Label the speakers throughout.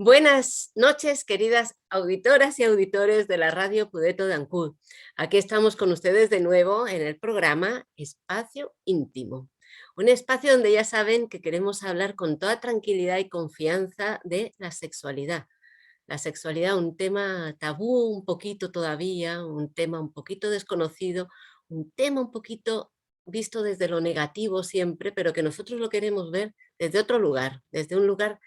Speaker 1: Buenas noches, queridas auditoras y auditores de la radio Pudeto de Ancud. Aquí estamos con ustedes de nuevo en el programa Espacio Íntimo. Un espacio donde ya saben que queremos hablar con toda tranquilidad y confianza de la sexualidad. La sexualidad, un tema tabú un poquito todavía, un tema un poquito desconocido, un tema un poquito visto desde lo negativo siempre, pero que nosotros lo queremos ver desde otro lugar, desde un lugar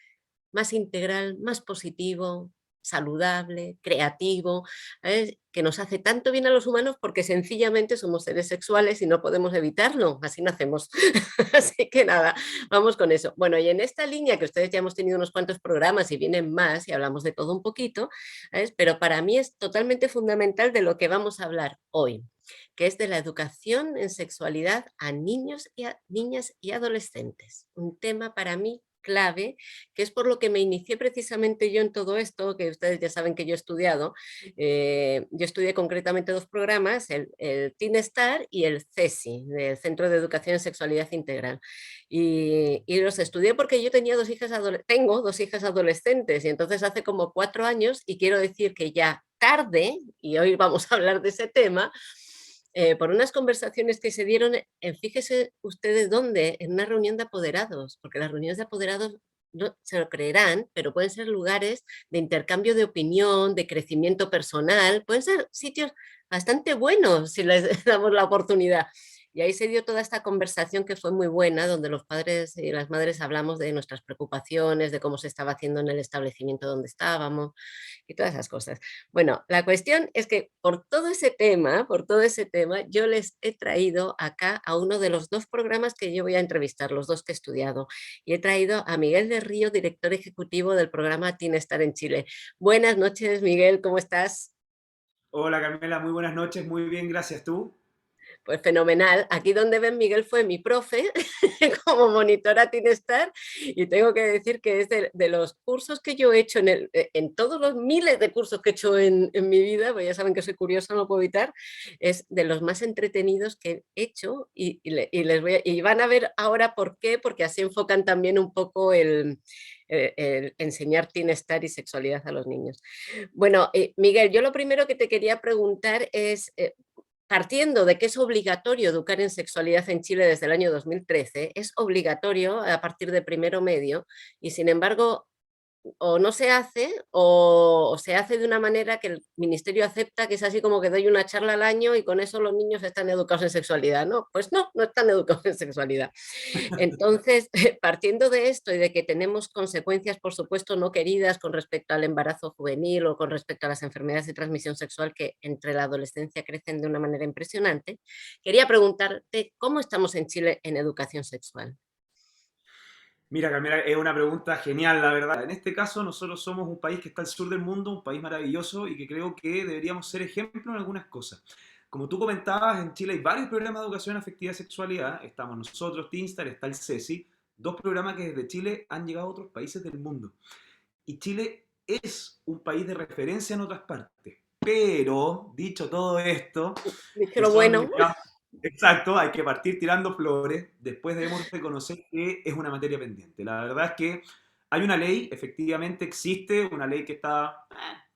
Speaker 1: más integral, más positivo, saludable, creativo, que nos hace tanto bien a los humanos porque sencillamente somos seres sexuales y no podemos evitarlo, así nacemos. Así que nada, vamos con eso. Bueno, y en esta línea que ustedes ya hemos tenido unos cuantos programas y vienen más y hablamos de todo un poquito, ¿sabes? Pero para mí es totalmente fundamental de lo que vamos a hablar hoy, que es de la educación en sexualidad a niños y a niñas y adolescentes. Un tema para mí clave, que es por lo que me inicié precisamente yo en todo esto, que ustedes ya saben que yo he estudiado. Yo estudié concretamente dos programas, el Teen Star y el CESI, del Centro de Educación en Sexualidad Integral. Y los estudié porque yo tenía tengo dos hijas adolescentes, y entonces hace como 4 años, y quiero decir que ya tarde, y hoy vamos a hablar de ese tema, por unas conversaciones que se dieron, fíjese ustedes dónde, en una reunión de apoderados, porque las reuniones de apoderados no se lo creerán, pero pueden ser lugares de intercambio de opinión, de crecimiento personal, pueden ser sitios bastante buenos si les damos la oportunidad. Y ahí se dio toda esta conversación que fue muy buena, donde los padres y las madres hablamos de nuestras preocupaciones, de cómo se estaba haciendo en el establecimiento donde estábamos y todas esas cosas. Bueno, la cuestión es que por todo ese tema, yo les he traído acá a uno de los dos programas que yo voy a entrevistar, los dos que he estudiado. Y he traído a Miguel de Río, director ejecutivo del programa Teen Star en Chile. Buenas noches, Miguel, ¿cómo estás?
Speaker 2: Hola Carmela, muy buenas noches, muy bien, gracias. ¿Tú?
Speaker 1: Pues fenomenal. Aquí donde ven, Miguel fue mi profe como monitora Tinestar, y tengo que decir que es de los cursos que yo he hecho en todos los miles de cursos que he hecho en mi vida, pues ya saben que soy curiosa, no puedo evitar, es de los más entretenidos que he hecho, y van a ver ahora por qué, porque así enfocan también un poco el enseñar Tinestar y sexualidad a los niños. Bueno, Miguel, yo lo primero que te quería preguntar es, partiendo de que es obligatorio educar en sexualidad en Chile desde el año 2013, es obligatorio a partir de primero medio, y sin embargo o no se hace, o se hace de una manera que el ministerio acepta, que es así como que doy una charla al año y con eso los niños están educados en sexualidad. No, pues no, no están educados en sexualidad. Entonces, partiendo de esto y de que tenemos consecuencias, por supuesto, no queridas con respecto al embarazo juvenil o con respecto a las enfermedades de transmisión sexual que entre la adolescencia crecen de una manera impresionante, quería preguntarte cómo estamos en Chile en educación sexual.
Speaker 2: Mira Carmela, es una pregunta genial, la verdad. En este caso, nosotros somos un país que está al sur del mundo, un país maravilloso y que creo que deberíamos ser ejemplo en algunas cosas. Como tú comentabas, en Chile hay varios programas de educación afectiva y sexualidad. Estamos nosotros, Teenstar, está el CESI, dos programas que desde Chile han llegado a otros países del mundo. Y Chile es un país de referencia en otras partes. Pero, dicho todo esto,
Speaker 1: Dije
Speaker 2: que
Speaker 1: lo
Speaker 2: son,
Speaker 1: bueno.
Speaker 2: digamos, exacto, hay que partir tirando flores, después debemos reconocer que es una materia pendiente. La verdad es que hay una ley, efectivamente existe, una ley que está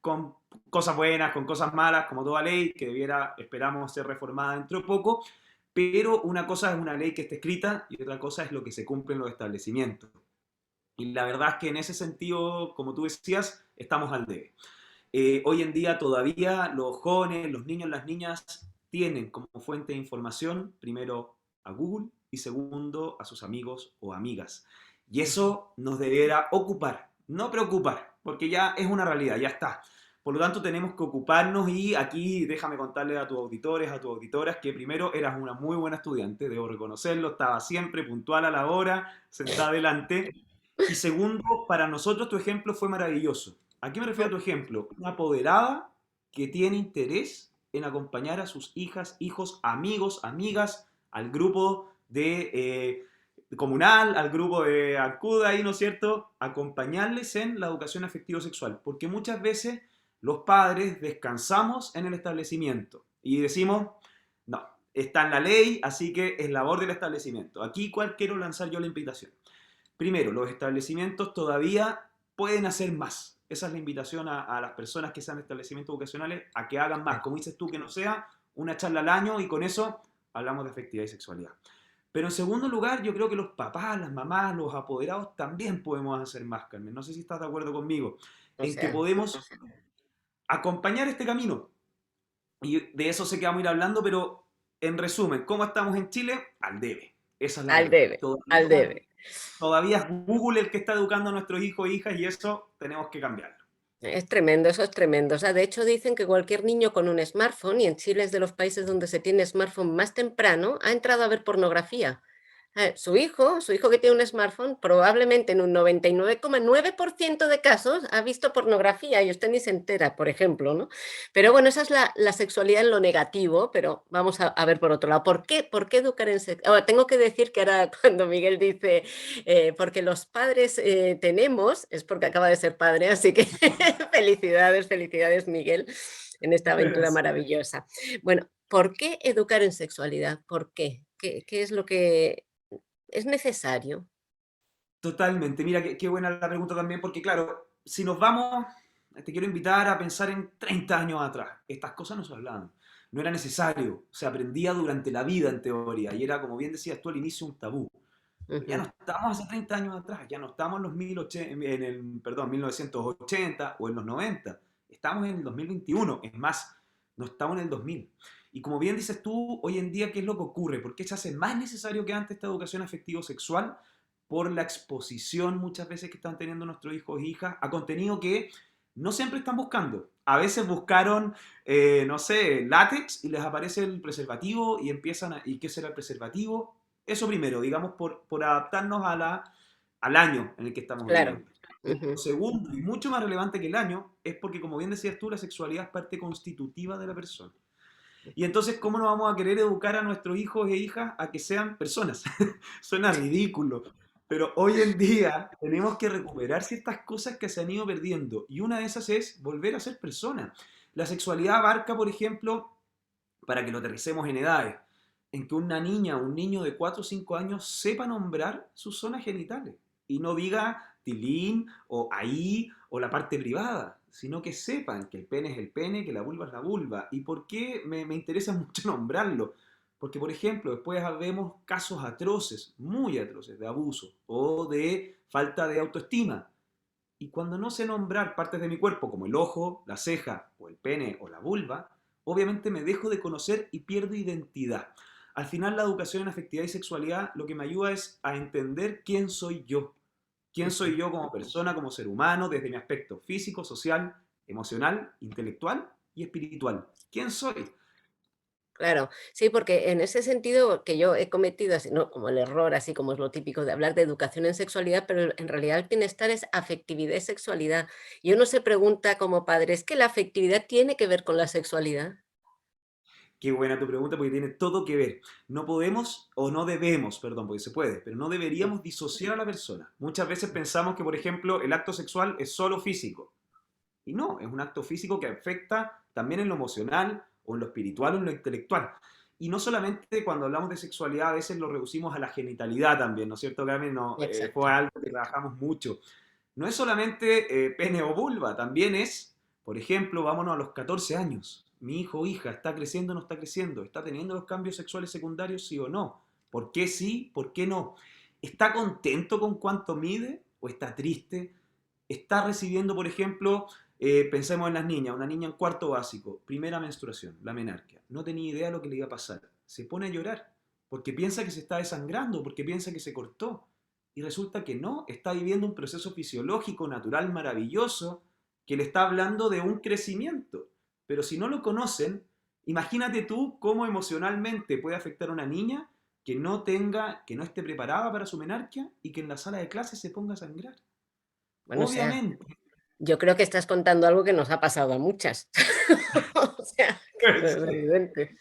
Speaker 2: con cosas buenas, con cosas malas, como toda ley, que debiera, esperamos, ser reformada dentro de poco, pero una cosa es una ley que esté escrita y otra cosa es lo que se cumple en los establecimientos. Y la verdad es que en ese sentido, como tú decías, estamos al debe. Hoy en día todavía los jóvenes, los niños, las niñas tienen como fuente de información primero a Google y segundo a sus amigos o amigas. Y eso nos deberá ocupar, no preocupar, porque ya es una realidad, ya está. Por lo tanto, tenemos que ocuparnos y aquí déjame contarle a tus auditores, a tus auditoras, que primero eras una muy buena estudiante, debo reconocerlo, estaba siempre puntual a la hora, sentada adelante. Y segundo, para nosotros tu ejemplo fue maravilloso. ¿A qué me refiero a tu ejemplo? Una apoderada que tiene interés en acompañar a sus hijas, hijos, amigos, amigas, al grupo comunal, al grupo de Acuda, ahí, ¿no es cierto? Acompañarles en la educación afectivo-sexual. Porque muchas veces los padres descansamos en el establecimiento y decimos, no, está en la ley, así que es labor del establecimiento. Aquí, ¿cuál quiero lanzar yo la invitación? Primero, los establecimientos todavía pueden hacer más. Esa es la invitación a las personas que sean de establecimientos educacionales a que hagan más. Como dices tú, que no sea una charla al año y con eso hablamos de afectividad y sexualidad. Pero en segundo lugar, yo creo que los papás, las mamás, los apoderados también podemos hacer más, Carmen. No sé si estás de acuerdo conmigo,
Speaker 1: O
Speaker 2: en que
Speaker 1: sea,
Speaker 2: podemos acompañar este camino. Y de eso sé que vamos a ir hablando, pero en resumen, ¿cómo estamos en Chile? Al debe. Esa es la
Speaker 1: al
Speaker 2: verdad.
Speaker 1: debe, al
Speaker 2: Todavía,
Speaker 1: debe.
Speaker 2: todavía es Google el que está educando a nuestros hijos e hijas y eso tenemos que cambiarlo.
Speaker 1: Es tremendo, eso es tremendo. O sea, de hecho dicen que cualquier niño con un smartphone, y en Chile es de los países donde se tiene smartphone más temprano, ha entrado a ver pornografía. Su hijo que tiene un smartphone, probablemente en un 99,9% de casos ha visto pornografía y usted ni se entera, por ejemplo, ¿no? Pero bueno, esa es la sexualidad en lo negativo, pero vamos a ver por otro lado. ¿Por qué educar en sexualidad? Ahora, tengo que decir que ahora cuando Miguel dice, porque los padres tenemos, es porque acaba de ser padre, así que felicidades, felicidades, Miguel, en esta aventura
Speaker 2: Gracias.
Speaker 1: maravillosa. Bueno, ¿por qué educar en sexualidad? ¿Por qué? ¿Qué es lo que es necesario?
Speaker 2: Totalmente. Mira, qué buena la pregunta también, porque claro, si nos vamos, te quiero invitar a pensar en 30 años atrás. Estas cosas no se hablaban. No era necesario. Se aprendía durante la vida en teoría y era, como bien decías tú al inicio, un tabú. Pero ya no
Speaker 1: Ujú.
Speaker 2: estamos hace 30 años atrás, ya no estamos en los 1080, en el, perdón, 1980 o en los 90. Estamos en el 2021. Es más, no estamos en el 2000. Y como bien dices tú, hoy en día, ¿qué es lo que ocurre? ¿Por qué se hace más necesario que antes esta educación afectivo-sexual? Por la exposición muchas veces que están teniendo nuestros hijos e hijas a contenido que no siempre están buscando. A veces buscaron, no sé, látex y les aparece el preservativo y empiezan a, ¿y qué será el preservativo? Eso primero, digamos, por adaptarnos al año en el que estamos
Speaker 1: Claro.
Speaker 2: viviendo. Lo
Speaker 1: Ujú.
Speaker 2: segundo, y mucho más relevante que el año, es porque, como bien decías tú, la sexualidad es parte constitutiva de la persona. Y entonces, ¿cómo no vamos a querer educar a nuestros hijos e hijas a que sean personas? Suena ridículo, pero hoy en día tenemos que recuperar ciertas cosas que se han ido perdiendo. Y una de esas es volver a ser personas. La sexualidad abarca, por ejemplo, para que lo aterricemos en edades, en que una niña o un niño de 4 o 5 años sepa nombrar sus zonas genitales y no diga tilín o ahí o la parte privada, sino que sepan que el pene es el pene, que la vulva es la vulva. ¿Y por qué me interesa mucho nombrarlo? Porque, por ejemplo, después vemos casos atroces, muy atroces, de abuso o de falta de autoestima. Y cuando no sé nombrar partes de mi cuerpo como el ojo, la ceja o el pene o la vulva, obviamente me dejo de conocer y pierdo identidad. Al final la educación en afectividad y sexualidad lo que me ayuda es a entender quién soy yo. Quién
Speaker 1: Ujú.
Speaker 2: soy yo como persona, como ser humano, desde mi aspecto físico, social, emocional, intelectual y espiritual. ¿Quién soy?
Speaker 1: Claro, sí, porque en ese sentido que yo he cometido, así, ¿no? Como el error, así como es lo típico de hablar de educación en sexualidad, pero en realidad el bienestar es afectividad y sexualidad. Y uno se pregunta como padre, ¿es que la afectividad tiene que ver con la sexualidad?
Speaker 2: Qué buena tu pregunta porque tiene todo que ver. No podemos o no debemos, perdón, porque se puede, pero no
Speaker 1: Mm,
Speaker 2: deberíamos disociar a la persona. Muchas veces pensamos que, por ejemplo, el acto sexual es solo físico. Y no, es un acto físico que afecta también en lo emocional o en lo espiritual o en lo intelectual. Y no solamente cuando hablamos de sexualidad, a veces lo reducimos a la genitalidad también, ¿no es cierto, Carmen? No, fue
Speaker 1: exacto.
Speaker 2: algo que trabajamos mucho. No es solamente pene o vulva, también es, por ejemplo, vámonos a los 14 años. Mi hijo o hija está creciendo o no está creciendo, está teniendo los cambios sexuales secundarios, sí o no. ¿Por qué sí? ¿Por qué no? ¿Está contento con cuánto mide o está triste? ¿Está recibiendo, por ejemplo, pensemos en las niñas, una niña en cuarto básico, primera menstruación, la menarquia, no tenía idea de lo que le iba a pasar, se pone a llorar porque piensa que se está desangrando, porque piensa que se cortó, y resulta que no, está viviendo un proceso fisiológico, natural, maravilloso, que le está hablando de un crecimiento. Pero si no lo conocen, imagínate tú cómo emocionalmente puede afectar a una niña que no tenga, que no esté preparada para su menarquia y que en la sala de clase se ponga a sangrar.
Speaker 1: Bueno, o sea,
Speaker 2: Obviamente.
Speaker 1: yo creo que estás contando algo que nos ha pasado a muchas. O sea, que es evidente.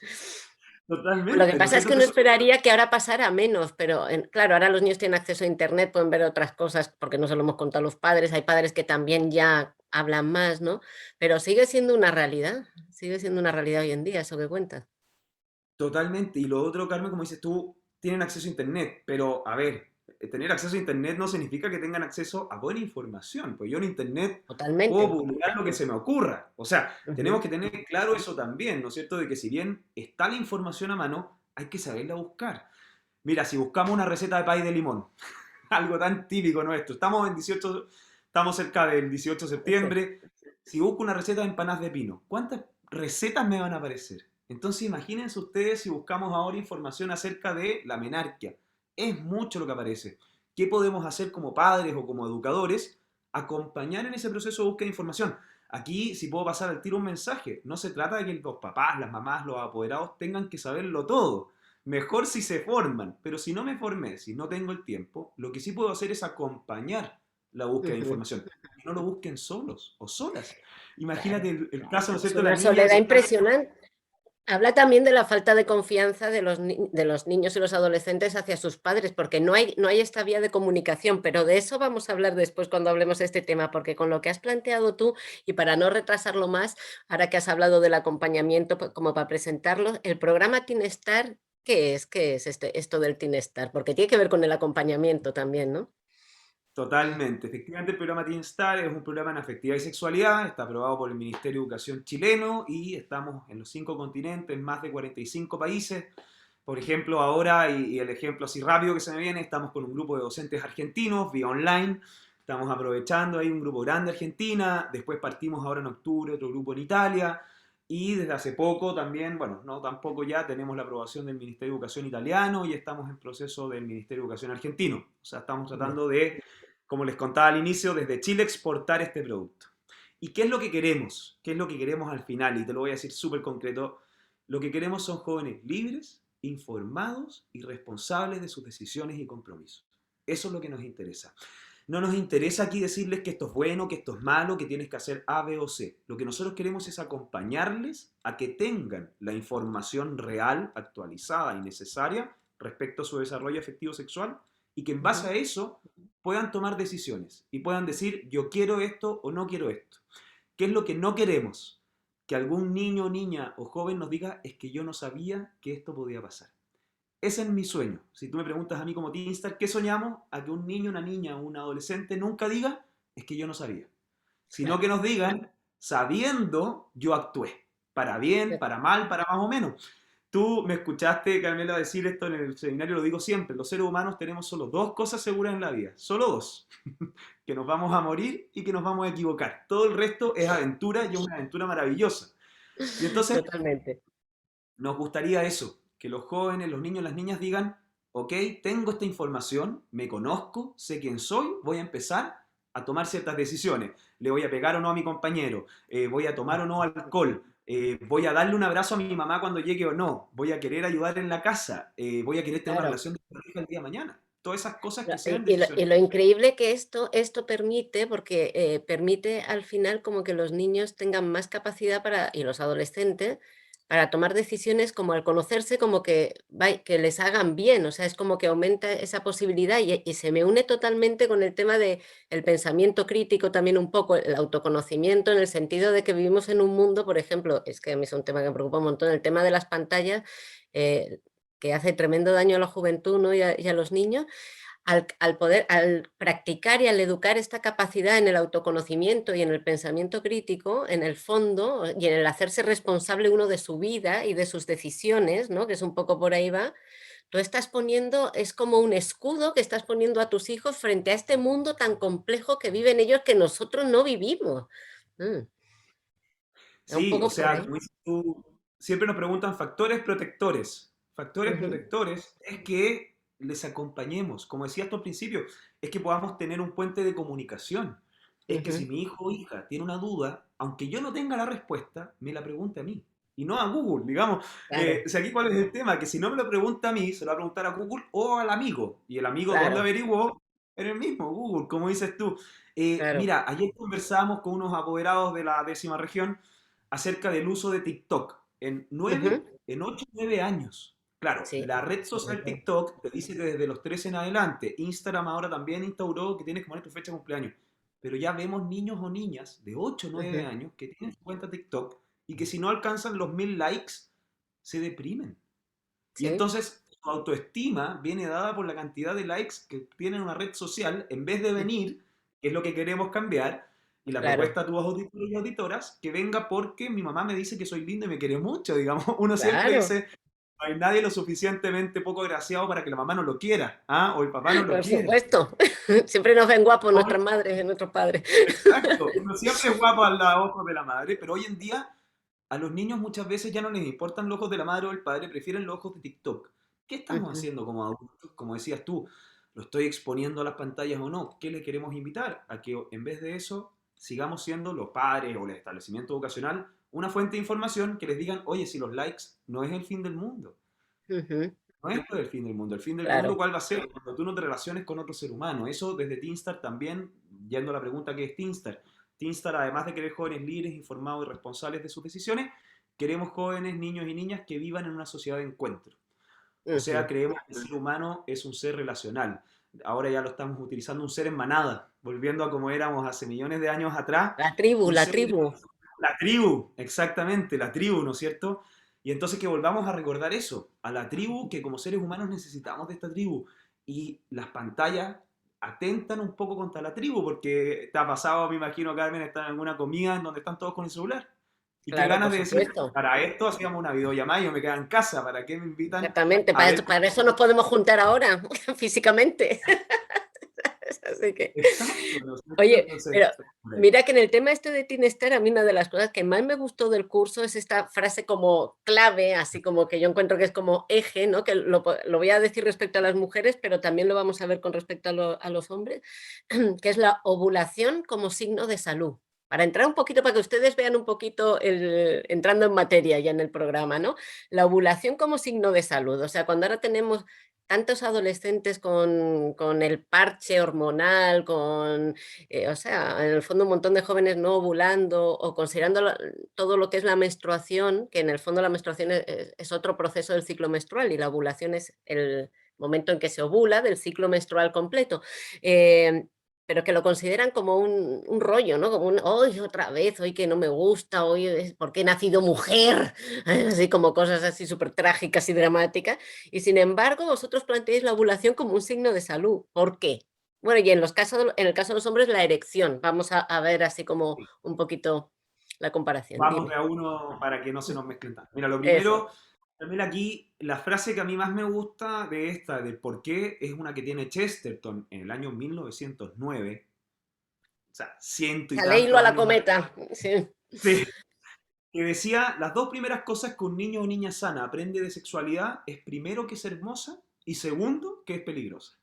Speaker 1: Lo que
Speaker 2: Totalmente, ¿no es
Speaker 1: pasa es
Speaker 2: cierto?
Speaker 1: que uno
Speaker 2: Entonces,
Speaker 1: esperaría que ahora pasara menos, pero claro, ahora los niños tienen acceso a internet, pueden ver otras cosas, porque no se lo hemos contado a los padres, hay padres que también ya hablan más, ¿no? Pero sigue siendo una realidad hoy en día, eso que cuentas.
Speaker 2: totalmente. Y lo otro, Carmen, como dices tú, tienen acceso a internet, pero a ver, tener acceso a Internet no significa que tengan acceso a buena información, pues yo en Internet puedo
Speaker 1: Totalmente.
Speaker 2: publicar lo que se me ocurra. O sea, tenemos
Speaker 1: Ujú.
Speaker 2: que tener claro eso también, ¿no es cierto? De que si bien está la información a mano, hay que saberla buscar. Mira, si buscamos una receta de pay de limón, algo tan típico nuestro, estamos cerca del 18 de
Speaker 1: Sí.
Speaker 2: septiembre, si busco una receta de empanadas de pino, ¿cuántas recetas me van a aparecer? Entonces imagínense ustedes si buscamos ahora información acerca de la menarquia. Es mucho lo que aparece. ¿Qué podemos hacer como padres o como educadores? Acompañar en ese proceso de búsqueda de información. Aquí, si puedo pasar al tiro un mensaje, no se trata de que los papás, las mamás, los apoderados tengan que saberlo todo. Mejor si se forman, pero si no me formé, si no tengo el tiempo, lo que sí puedo hacer es acompañar la búsqueda de
Speaker 1: Ujú.
Speaker 2: información. Que no lo busquen solos o solas. Imagínate
Speaker 1: Claro.
Speaker 2: el caso, ¿no es
Speaker 1: Es
Speaker 2: cierto?, de
Speaker 1: una
Speaker 2: la niña
Speaker 1: soledad
Speaker 2: que está...
Speaker 1: impresionante. Habla también de la falta de confianza de de los niños y los adolescentes hacia sus padres, porque no hay esta vía de comunicación, pero de eso vamos a hablar después cuando hablemos de este tema, porque con lo que has planteado tú, y para no retrasarlo más, ahora que has hablado del acompañamiento como para presentarlo, el programa Tinestar, ¿qué es? ¿Qué es esto del Tinestar? Porque tiene que ver con el acompañamiento también, ¿no?
Speaker 2: Totalmente. Efectivamente, el programa Teen Star es un programa en afectividad y sexualidad, está aprobado por el Ministerio de Educación chileno y estamos en los 5 continentes, en más de 45 países. Por ejemplo, ahora, y el ejemplo así rápido que se me viene, estamos con un grupo de docentes argentinos vía online, estamos aprovechando ahí un grupo grande de Argentina, después partimos ahora en octubre otro grupo en Italia, y desde hace poco también, bueno, no tampoco ya, tenemos la aprobación del Ministerio de Educación italiano y estamos en proceso del Ministerio de Educación argentino. O sea, estamos
Speaker 1: Ya.
Speaker 2: tratando de, como les contaba al inicio, desde Chile exportar este producto. ¿Y qué es lo que queremos? ¿Qué es lo que queremos al final? Y te lo voy a decir súper concreto. Lo que queremos son jóvenes libres, informados y responsables de sus decisiones y compromisos. Eso es lo que nos interesa. No nos interesa aquí decirles que esto es bueno, que esto es malo, que tienes que hacer A, B o C. Lo que nosotros queremos es acompañarles a que tengan la información real, actualizada y necesaria respecto a su desarrollo afectivo sexual y que en base
Speaker 1: Ujú.
Speaker 2: a eso puedan tomar decisiones y puedan decir yo quiero esto o no quiero esto. ¿Qué es lo que no queremos? Que algún niño, niña o joven nos diga es que yo no sabía que esto podía pasar. Ese es mi sueño. Si tú me preguntas a mí como Teenstar, ¿qué soñamos? A que un niño, una niña o un adolescente nunca diga, es que yo no sabía. Sino
Speaker 1: Claro.
Speaker 2: que nos digan, sabiendo, yo actué. Para bien, para mal, para más o menos. Tú me escuchaste, Carmela, decir esto en el seminario, lo digo siempre, los seres humanos tenemos solo dos cosas seguras en la vida, solo dos, que nos vamos a morir y que nos vamos a equivocar. Todo el resto es aventura y es una aventura maravillosa. Y entonces
Speaker 1: Totalmente.
Speaker 2: nos gustaría eso, que los jóvenes, los niños, las niñas digan, ok, tengo esta información, me conozco, sé quién soy, voy a empezar a tomar ciertas decisiones. Le voy a pegar o no a mi compañero, voy a tomar o no alcohol, voy a darle un abrazo a mi mamá cuando llegue o no, voy a querer ayudar en la casa, voy a querer tener una
Speaker 1: Claro.
Speaker 2: relación de pareja el día de mañana. Todas esas cosas que
Speaker 1: Y
Speaker 2: sean decisiones.
Speaker 1: y lo increíble que esto permite, porque, permite al final como que los niños tengan más capacidad para y los adolescentes, para tomar decisiones como al conocerse, como que les hagan bien, o sea, es como que aumenta esa posibilidad y se me une totalmente con el tema de el pensamiento crítico, también un poco el autoconocimiento, en el sentido de que vivimos en un mundo, por ejemplo, es que a mí es un tema que me preocupa un montón, el tema de las pantallas, eh, que hace tremendo daño a la juventud, ¿no? Y a los niños, al practicar y al educar esta capacidad en el autoconocimiento y en el pensamiento crítico, en el fondo, y en el hacerse responsable uno de su vida y de sus decisiones, ¿no? Que es un poco por ahí va, tú estás poniendo, es como un escudo que estás poniendo a tus hijos frente a este mundo tan complejo que viven ellos que nosotros no vivimos. Mm, un
Speaker 2: Sí, o
Speaker 1: poco por
Speaker 2: sea,
Speaker 1: ahí.
Speaker 2: como dices tú, siempre nos preguntan factores protectores. Factores
Speaker 1: Ujú,
Speaker 2: protectores es que les acompañemos, como decías tú al principio, es que podamos tener un puente de comunicación. Es que si
Speaker 1: ujú,
Speaker 2: mi hijo o hija tiene una duda, aunque yo no tenga la respuesta, me la pregunte a mí. Y no a Google, digamos.
Speaker 1: claro,
Speaker 2: O sea, aquí cuál es el tema, que si no me lo pregunta a mí, se lo va a preguntar a Google o al amigo. Y el amigo, ¿dónde
Speaker 1: claro,
Speaker 2: averiguó? En el mismo Google, como dices tú.
Speaker 1: claro,
Speaker 2: Mira, ayer conversamos con unos apoderados de la 10ª región acerca del uso de TikTok
Speaker 1: ujú,
Speaker 2: en 8 9 años. Claro,
Speaker 1: sí,
Speaker 2: la red
Speaker 1: sobre
Speaker 2: social
Speaker 1: todo.
Speaker 2: TikTok te dice que desde los 13 en adelante, Instagram ahora también instauró que tienes que poner tu fecha de cumpleaños. Pero ya vemos niños o niñas de 8 o 9
Speaker 1: Ujú,
Speaker 2: años que tienen su cuenta TikTok y que si no alcanzan los 1000 likes, se deprimen. Y
Speaker 1: sí,
Speaker 2: entonces tu autoestima viene dada por la cantidad de likes que tiene una red social, en vez de venir, que es lo que queremos cambiar, y la
Speaker 1: Claro,
Speaker 2: propuesta a tus auditores y auditoras, que venga porque mi mamá me dice que soy lindo y me quiere mucho, digamos. Uno siempre
Speaker 1: claro,
Speaker 2: dice, no hay nadie lo suficientemente poco agraciado para que la mamá no lo quiera, ¿ah? O el papá no lo
Speaker 1: por
Speaker 2: quiera.
Speaker 1: supuesto. Siempre nos ven guapos
Speaker 2: Hoy,
Speaker 1: nuestras madres y nuestros padres.
Speaker 2: exacto, uno siempre es guapo al lado de la madre, pero hoy en día a los niños muchas veces ya no les importan los ojos de la madre o del padre, prefieren los ojos de TikTok. ¿Qué estamos
Speaker 1: Ujú,
Speaker 2: haciendo como adultos? Como decías tú, ¿lo estoy exponiendo a las pantallas o no? ¿Qué le queremos invitar? A que en vez de eso sigamos siendo los padres o el establecimiento educacional una fuente de información que les digan, oye, si los likes no es el fin del mundo.
Speaker 1: ujú,
Speaker 2: No es el fin del mundo. El fin del mundo,
Speaker 1: claro.
Speaker 2: ¿cuál va a ser? Cuando tú no te relaciones con otro ser humano. Eso desde Teenstar también, yendo a la pregunta que es Teenstar. Teenstar, además de querer jóvenes libres, informados y responsables de sus decisiones, queremos jóvenes, niños y niñas que vivan en una sociedad de encuentro. O sea,
Speaker 1: Ujú.
Speaker 2: creemos que el ser humano es un ser relacional. Ahora ya lo estamos utilizando un ser en manada, volviendo a como éramos hace millones de años atrás,
Speaker 1: La tribu,
Speaker 2: un
Speaker 1: la
Speaker 2: ser.
Speaker 1: tribu.
Speaker 2: La tribu, exactamente, la tribu, ¿no es cierto? Y entonces que volvamos a recordar eso, a la tribu, que como seres humanos necesitamos de esta tribu. Y las pantallas atentan un poco contra la tribu, porque te ha pasado, me imagino, Carmen, estar en alguna comida en donde están todos con el celular. Y qué
Speaker 1: Claro,
Speaker 2: ganas
Speaker 1: por
Speaker 2: de decir,
Speaker 1: supuesto.
Speaker 2: para esto hacíamos una videollamada y yo me quedo en casa, ¿para qué me invitan
Speaker 1: Exactamente,
Speaker 2: a ver?
Speaker 1: para eso nos podemos juntar ahora, físicamente. Así que,
Speaker 2: Exacto, ¿no es cierto?
Speaker 1: oye,
Speaker 2: Entonces,
Speaker 1: pero mira que en el tema este de Tinester, a mí una de las cosas que más me gustó del curso es esta frase como clave, así como que yo encuentro que es como eje, ¿no? Que lo voy a decir respecto a las mujeres, pero también lo vamos a ver con respecto a los hombres, que es la ovulación como signo de salud. Para entrar un poquito, para que ustedes vean un poquito entrando en materia ya en el programa, ¿no? La ovulación como signo de salud. O sea, cuando ahora tenemos tantos adolescentes con el parche hormonal, o sea, en el fondo un montón de jóvenes no ovulando o considerando todo lo que es la menstruación, que en el fondo la menstruación es otro proceso del ciclo menstrual y la ovulación es el momento en que se ovula del ciclo menstrual completo. Eh, pero que lo consideran como un rollo, ¿no? Como hoy otra vez, hoy que no me gusta, hoy es porque he nacido mujer, así como cosas así súper trágicas y dramáticas. Y sin embargo, vosotros planteáis la ovulación como un signo de salud. ¿Por qué? Bueno, y en el caso de los hombres, la erección. Vamos a ver así como un poquito la comparación.
Speaker 2: vamos de
Speaker 1: Dime.
Speaker 2: a uno para que no se nos mezclen tanto. Mira, lo
Speaker 1: Eso.
Speaker 2: primero, también aquí, la frase que a mí más me gusta de esta, de por qué, es una que tiene Chesterton en el año 1909, o sea, ciento
Speaker 1: O
Speaker 2: y
Speaker 1: sea, leílo a
Speaker 2: tantos
Speaker 1: la
Speaker 2: años atrás,
Speaker 1: cometa. Sí.
Speaker 2: sí, que decía, las dos primeras cosas que un niño o niña sana aprende de sexualidad es primero que es hermosa y segundo que es peligrosa.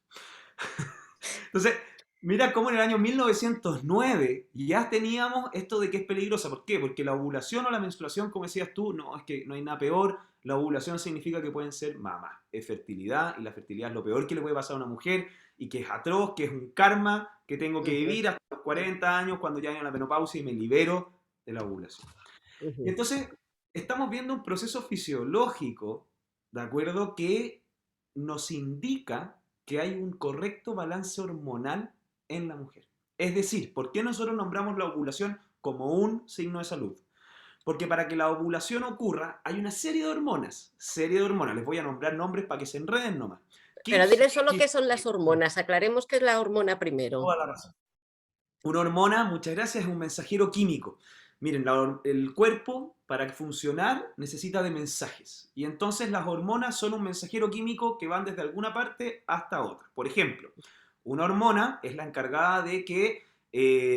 Speaker 2: Entonces, mira cómo en el año 1909 ya teníamos esto de que es peligrosa. ¿Por qué? Porque la ovulación o la menstruación, como decías tú, no, es que no hay nada peor. La ovulación significa que pueden ser mamás. Es fertilidad y la fertilidad es lo peor que le puede pasar a una mujer y que es atroz, que es un karma que tengo que
Speaker 1: Ujú,
Speaker 2: vivir hasta los 40 años cuando ya hay la menopausia y me libero de la ovulación. Y
Speaker 1: ujú.
Speaker 2: entonces estamos viendo un proceso fisiológico, ¿de acuerdo? Que nos indica que hay un correcto balance hormonal en la mujer. Es decir, ¿por qué nosotros nombramos la ovulación como un signo de salud? Porque para que la ovulación ocurra hay una serie de hormonas, les voy a nombrar nombres para que se enreden nomás.
Speaker 1: Pero
Speaker 2: ¿Qué,
Speaker 1: dile solo
Speaker 2: qué-
Speaker 1: qué son las hormonas. Aclaremos qué es la hormona primero.
Speaker 2: Toda la razón. Una hormona, muchas gracias, es un mensajero químico. Miren, el cuerpo para funcionar necesita de mensajes. Y entonces las hormonas son un mensajero químico que van desde alguna parte hasta otra. Por ejemplo, una hormona es la encargada de que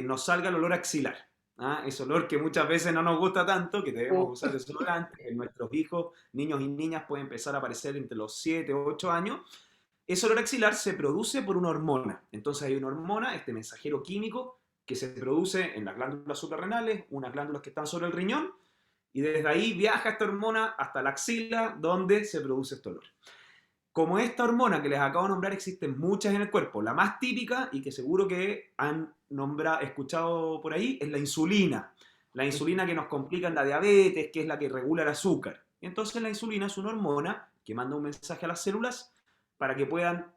Speaker 2: nos salga el olor axilar. ¿Ah? Ese olor que muchas veces no nos gusta tanto, que debemos
Speaker 1: Mm,
Speaker 2: usar desodorante, que nuestros hijos, niños y niñas pueden empezar a aparecer entre los 7 o 8 años. Ese olor axilar se produce por una hormona. Entonces hay una hormona, este mensajero químico, que se produce en las glándulas suprarrenales, unas glándulas que están sobre el riñón, y desde ahí viaja esta hormona hasta la axila, donde se produce este olor. Como esta hormona que les acabo de nombrar, existen muchas en el cuerpo. La más típica, y que seguro que han escuchado por ahí, es la insulina. La
Speaker 1: ujú,
Speaker 2: insulina que nos complica en la diabetes, que es la que regula el azúcar. Entonces la insulina es una hormona que manda un mensaje a las células para que puedan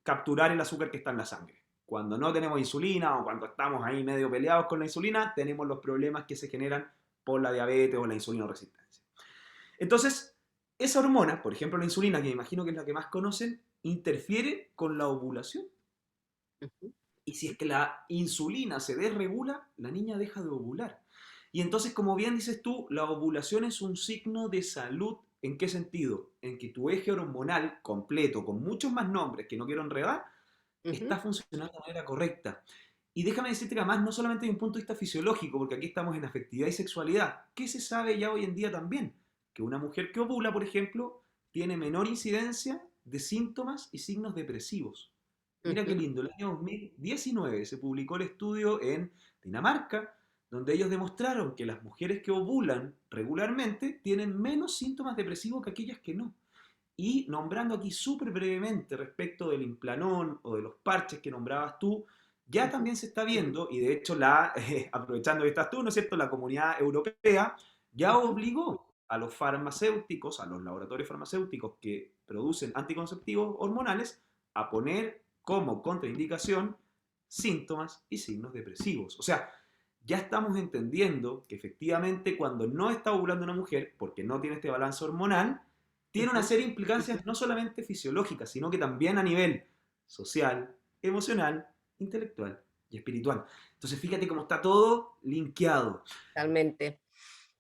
Speaker 2: capturar el azúcar que está en la sangre. Cuando no tenemos insulina o cuando estamos ahí medio peleados con la insulina, tenemos los problemas que se generan por la diabetes o la insulino resistencia. Entonces, esa hormona, por ejemplo la insulina, que me imagino que es la que más conocen, interfiere con la ovulación.
Speaker 1: Ujú,
Speaker 2: Y si es que la insulina se desregula, la niña deja de ovular. Y entonces, como bien dices tú, la ovulación es un signo de salud. ¿En qué sentido? En que tu eje hormonal completo, con muchos más nombres que no quiero enredar, está
Speaker 1: ujú,
Speaker 2: funcionando de manera correcta. Y déjame decirte que además no solamente desde un punto de vista fisiológico, porque aquí estamos en afectividad y sexualidad, ¿qué se sabe ya hoy en día también? Que una mujer que ovula, por ejemplo, tiene menor incidencia de síntomas y signos depresivos. Mira qué
Speaker 1: ujú,
Speaker 2: lindo, el año 2019 se publicó el estudio en Dinamarca, donde ellos demostraron que las mujeres que ovulan regularmente tienen menos síntomas depresivos que aquellas que no. Y nombrando aquí súper brevemente respecto del implanón o de los parches que nombrabas tú, ya
Speaker 1: ujú,
Speaker 2: también se está viendo, y de hecho aprovechando que estás tú, ¿no es cierto?, la comunidad europea ya
Speaker 1: ujú,
Speaker 2: obligó a los farmacéuticos, a los laboratorios farmacéuticos que producen anticonceptivos hormonales, a poner como contraindicación síntomas y signos depresivos. O sea, ya estamos entendiendo que efectivamente cuando no está ovulando una mujer, porque no tiene este balance hormonal, tiene una
Speaker 1: ujú.
Speaker 2: serie de implicancias no solamente fisiológicas, sino que también a nivel social, emocional, intelectual y espiritual. Entonces fíjate cómo está todo linkeado.
Speaker 1: Totalmente.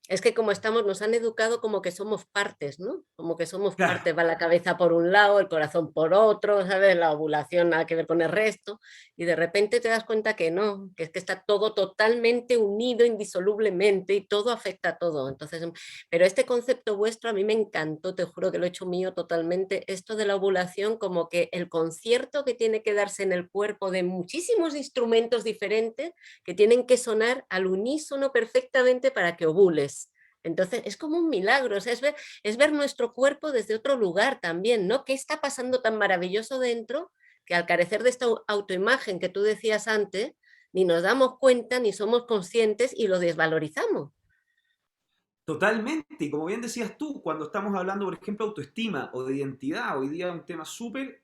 Speaker 1: Es que como estamos, nos han educado como que somos partes, ¿no? Como que somos
Speaker 2: Claro,
Speaker 1: partes, va la cabeza por un lado, el corazón por otro, ¿sabes? La ovulación nada que ver con el resto, y de repente te das cuenta que no, que es que está todo totalmente unido indisolublemente y todo afecta a todo. Entonces, pero este concepto vuestro a mí me encantó, te juro que lo he hecho mío totalmente, esto de la ovulación como que el concierto que tiene que darse en el cuerpo de muchísimos instrumentos diferentes que tienen que sonar al unísono perfectamente para que ovules. Entonces, es como un milagro, o sea, es ver nuestro cuerpo desde otro lugar también, ¿no? ¿Qué está pasando tan maravilloso dentro que al carecer de esta autoimagen que tú decías antes, ni nos damos cuenta, ni somos conscientes y lo desvalorizamos?
Speaker 2: totalmente. Y como bien decías tú, cuando estamos hablando, por ejemplo, de autoestima o de identidad, hoy día es un tema súper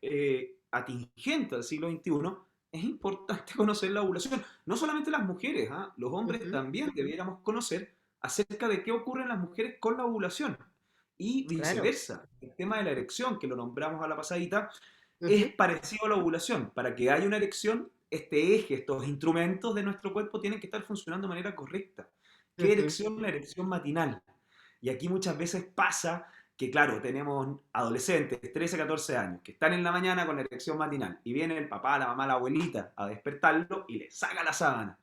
Speaker 2: atingente al siglo XXI, es importante conocer la ovulación. No solamente las mujeres, ¿ah? Los hombres
Speaker 1: Ujú,
Speaker 2: también debiéramos conocer acerca de qué ocurre en las mujeres con la ovulación. Y
Speaker 1: claro.
Speaker 2: viceversa, el tema de la erección, que lo nombramos a la pasadita, es
Speaker 1: Ujú,
Speaker 2: parecido a la ovulación. Para que haya una erección, este eje, estos instrumentos de nuestro cuerpo tienen que estar funcionando de manera correcta. ¿Qué
Speaker 1: ujú,
Speaker 2: erección? La erección matinal. Y aquí muchas veces pasa que, claro, tenemos adolescentes, 13, 14 años, que están en la mañana con la erección matinal y viene el papá, la mamá, la abuelita a despertarlo y le saca la sábana.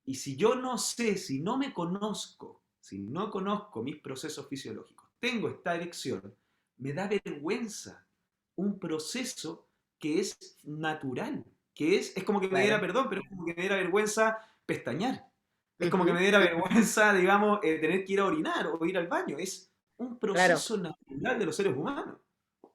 Speaker 2: Y si yo no sé, si no me conozco, si no conozco mis procesos fisiológicos, tengo esta erección, me da vergüenza un proceso que es natural, que es como que me diera,
Speaker 1: claro.
Speaker 2: perdón, pero es como que me diera vergüenza pestañear. Es como que me
Speaker 1: Ujú,
Speaker 2: diera vergüenza, digamos, tener que ir a orinar o ir al baño. Es un
Speaker 1: claro.
Speaker 2: proceso natural de los seres humanos.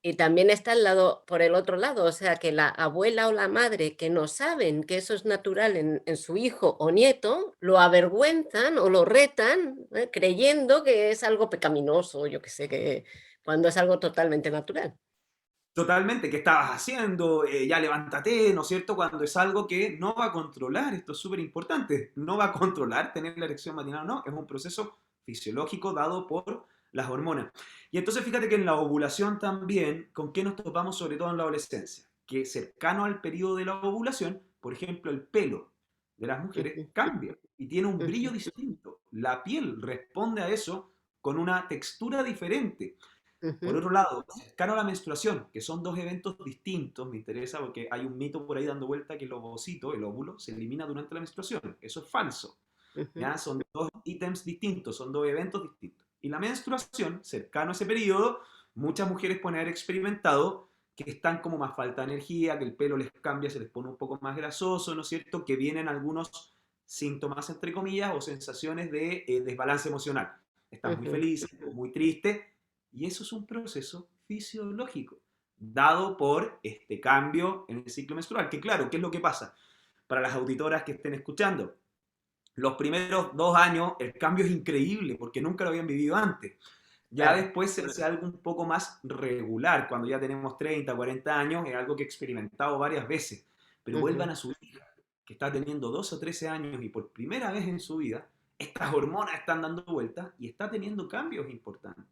Speaker 1: Y también está el lado, por el otro lado, o sea, que la abuela o la madre que no saben que eso es natural en su hijo o nieto, lo avergüenzan o lo retan, creyendo que es algo pecaminoso, yo que sé, que cuando es algo totalmente natural.
Speaker 2: Totalmente, ¿qué estabas haciendo? Ya levántate, ¿no es cierto? Cuando es algo que no va a controlar, esto es súper importante, no va a controlar tener la erección matinal o no, es un proceso fisiológico dado por las hormonas. Y entonces fíjate que en la ovulación también, ¿con qué nos topamos sobre todo en la adolescencia? Que cercano al periodo de la ovulación, por ejemplo, el pelo de las mujeres
Speaker 1: Ujú,
Speaker 2: cambia y tiene un brillo
Speaker 1: ujú,
Speaker 2: distinto. La piel responde a eso con una textura diferente. Por
Speaker 1: ujú,
Speaker 2: otro lado, cercano a la menstruación, que son dos eventos distintos, me interesa porque hay un mito por ahí dando vuelta que el ovocito, el óvulo, se elimina durante la menstruación. Eso es falso.
Speaker 1: ujú,
Speaker 2: ¿Ya? Son dos ítems distintos, son dos eventos distintos. Y la menstruación, cercano a ese periodo, muchas mujeres pueden haber experimentado que están como más falta de energía, que el pelo les cambia, se les pone un poco más grasoso, ¿no es cierto? Que vienen algunos síntomas, entre comillas, o sensaciones de desbalance emocional. Estás muy
Speaker 1: ujú.
Speaker 2: feliz, muy triste, y eso es un proceso fisiológico, dado por este cambio en el ciclo menstrual. Que claro, ¿qué es lo que pasa? Para las auditoras que estén escuchando, los primeros 2 años el cambio es increíble porque nunca lo habían vivido antes. Ya
Speaker 1: Claro.
Speaker 2: después se hace algo un poco más regular, cuando ya tenemos 30, 40 años, es algo que he experimentado varias veces. Pero vuelvan
Speaker 1: Ujú,
Speaker 2: a su hija, que está teniendo 12 o 13 años y por primera vez en su vida, estas hormonas están dando vueltas y está teniendo cambios importantes.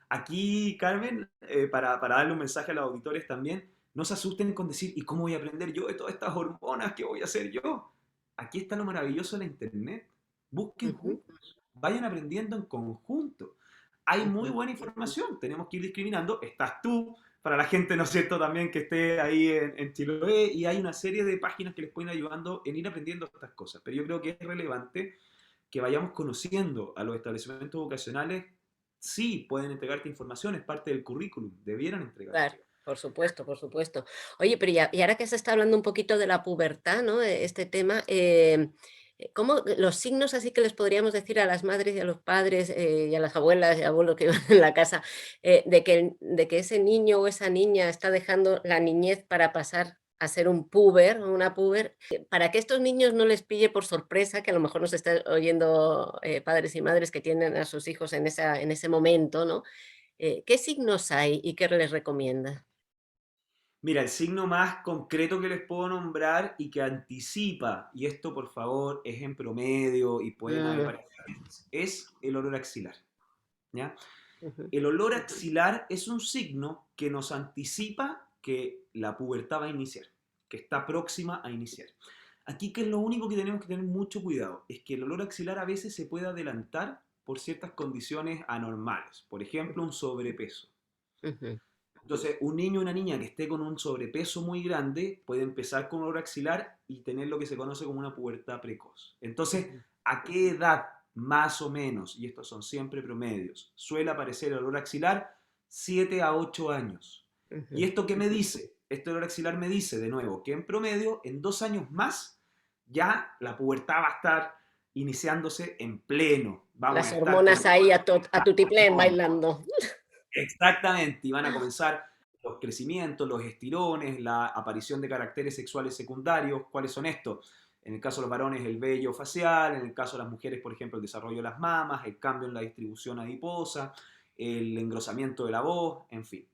Speaker 2: Aquí, Carmen, para darle un mensaje a los auditores también, no se asusten con decir, ¿y cómo voy a aprender yo de todas estas hormonas? ¿Qué voy a hacer yo? Aquí está lo maravilloso de la Internet. Busquen
Speaker 1: Ujú,
Speaker 2: juntos, vayan aprendiendo en conjunto. Hay muy
Speaker 1: ujú.
Speaker 2: buena información, tenemos que ir discriminando. Estás tú, para la gente, ¿no es cierto?, también que esté ahí en Chiloé, y hay una serie de páginas que les pueden ir ayudando en ir aprendiendo estas cosas. Pero yo creo que es relevante que vayamos conociendo a los establecimientos vocacionales. Sí, pueden entregarte información, es parte del currículum, debieran
Speaker 1: Claro,
Speaker 2: entregártela.
Speaker 1: por supuesto, por supuesto. Oye, pero y ahora que se está hablando un poquito de la pubertad, ¿no? Este tema, ¿cómo los signos así que les podríamos decir a las madres y a los padres y a las abuelas y abuelos que van en la casa, de que ese niño o esa niña está dejando la niñez para pasar a ser un puber o una puber, para que estos niños no les pille por sorpresa, que a lo mejor nos están oyendo padres y madres que tienen a sus hijos en ese momento, ¿no? ¿Qué signos hay y qué les recomienda?
Speaker 2: Mira, el signo más concreto que les puedo nombrar y que anticipa, y esto por favor es en promedio y pueden haber
Speaker 1: Mm,
Speaker 2: variaciones, es el olor axilar. ¿Ya?
Speaker 1: ujú,
Speaker 2: El olor axilar es un signo que nos anticipa que la pubertad va a iniciar, que está próxima a iniciar. Aquí que es lo único que tenemos que tener mucho cuidado, es que el olor axilar a veces se puede adelantar por ciertas condiciones anormales, por ejemplo un sobrepeso.
Speaker 1: ujú,
Speaker 2: Entonces, un niño o una niña que esté con un sobrepeso muy grande puede empezar con olor axilar y tener lo que se conoce como una pubertad precoz. Entonces,
Speaker 1: ujú,
Speaker 2: ¿a qué edad más o menos, y estos son siempre promedios, suele aparecer el olor axilar? 7 a 8 años. ¿Y
Speaker 1: ujú.
Speaker 2: esto qué me dice? Este olor axilar me dice, de nuevo, que en promedio, en 2 años más, ya la pubertad va a estar iniciándose en pleno. Vamos a
Speaker 1: Las
Speaker 2: estar con
Speaker 1: hormonas ahí a tutiplén
Speaker 2: todo.
Speaker 1: bailando.
Speaker 2: Exactamente, y van a comenzar los crecimientos, los estirones, la aparición de caracteres sexuales secundarios. ¿Cuáles son estos? En el caso de los varones, el vello facial; en el caso de las mujeres, por ejemplo, el desarrollo de las mamas, el cambio en la distribución adiposa, el engrosamiento de la voz, en fin.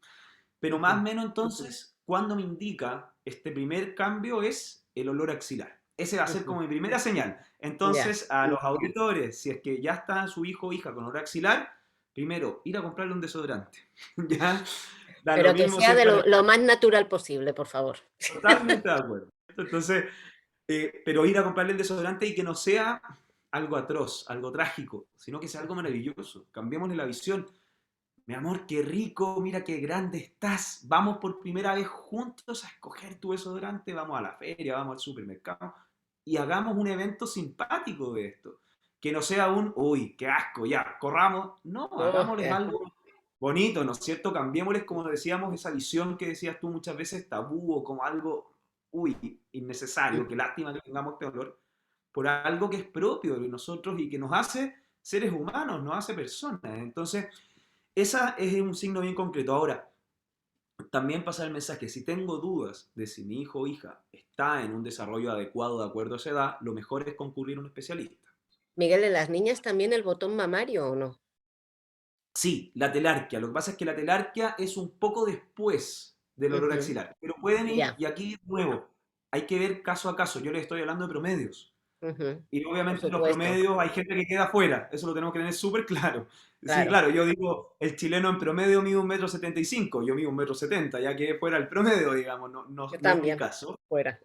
Speaker 2: Pero más o
Speaker 1: Ujú,
Speaker 2: menos entonces, cuando me indica este primer cambio es el olor axilar. Ese va a ser
Speaker 1: ujú.
Speaker 2: como mi primera señal.
Speaker 1: Ya.
Speaker 2: Entonces, a los auditores, si es que ya está su hijo o hija con olor axilar, primero, ir a comprarle un desodorante. ¿Ya? Da lo
Speaker 1: Pero que
Speaker 2: mismo
Speaker 1: sea
Speaker 2: si es
Speaker 1: de
Speaker 2: para...
Speaker 1: lo más natural posible, por favor.
Speaker 2: Totalmente de acuerdo. Entonces, pero ir a comprarle el desodorante y que no sea algo atroz, algo trágico, sino que sea algo maravilloso. Cambiémosle la visión. Mi amor, qué rico, mira qué grande estás. Vamos por primera vez juntos a escoger tu desodorante, vamos a la feria, vamos al supermercado y hagamos un evento simpático de esto. Que no sea un, uy, qué asco, ya, corramos. No,
Speaker 1: Oh,
Speaker 2: hagámosles
Speaker 1: ya.
Speaker 2: algo bonito, ¿no es cierto? Cambiémosles, como decíamos, esa visión que decías tú muchas veces, tabú o como algo, uy, innecesario, qué
Speaker 1: Ujú.
Speaker 2: lástima que tengamos este olor, por algo que es propio de nosotros y que nos hace seres humanos, nos hace personas. Entonces, esa es un signo bien concreto. Ahora, también pasa el mensaje, si tengo dudas de si mi hijo o hija está en un desarrollo adecuado de acuerdo a esa edad, lo mejor es concurrir a un especialista.
Speaker 1: Miguel, ¿en las niñas también el botón mamario o no?
Speaker 2: Sí, la telarquia. Lo que pasa es que la telarquia es un poco después del olor
Speaker 1: Ujú,
Speaker 2: axilar, pero pueden ir,
Speaker 1: ya,
Speaker 2: y aquí de nuevo, hay que ver caso a caso. Yo les estoy hablando de promedios.
Speaker 1: ujú,
Speaker 2: Y
Speaker 1: por
Speaker 2: obviamente los
Speaker 1: supuesto,
Speaker 2: promedios hay gente que queda fuera, eso lo tenemos que tener súper claro. Sí,
Speaker 1: claro.
Speaker 2: claro, yo digo, el chileno en promedio mide 1,75 m, yo mido 1,70 m, ya que fuera el promedio, digamos, no, no,
Speaker 1: Yo
Speaker 2: no es mi
Speaker 1: también,
Speaker 2: caso.
Speaker 1: fuera.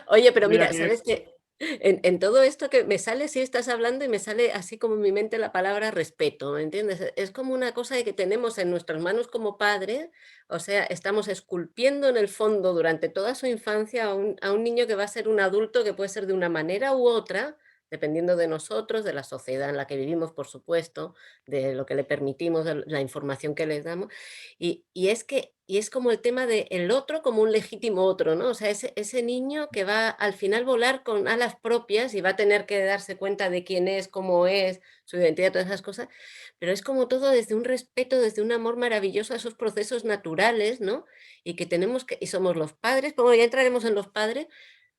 Speaker 1: Oye, pero
Speaker 2: Mira
Speaker 1: mira,
Speaker 2: que,
Speaker 1: ¿sabes qué? En todo esto que me sale, sí estás hablando y me sale así como en mi mente la palabra respeto, ¿me entiendes? Es como una cosa de que tenemos en nuestras manos como padre, o sea, estamos esculpiendo en el fondo durante toda su infancia a un niño que va a ser un adulto que puede ser de una manera u otra, dependiendo de nosotros, de la sociedad en la que vivimos, por supuesto, de lo que le permitimos, de la información que les damos. Y es como el tema de el otro como un legítimo otro, ¿no? O sea, ese niño que va al final volar con alas propias y va a tener que darse cuenta de quién es, cómo es, su identidad, todas esas cosas, pero es como todo desde un respeto, desde un amor maravilloso a esos procesos naturales, ¿no? Y que tenemos que y somos los padres, bueno, ya entraremos en los padres,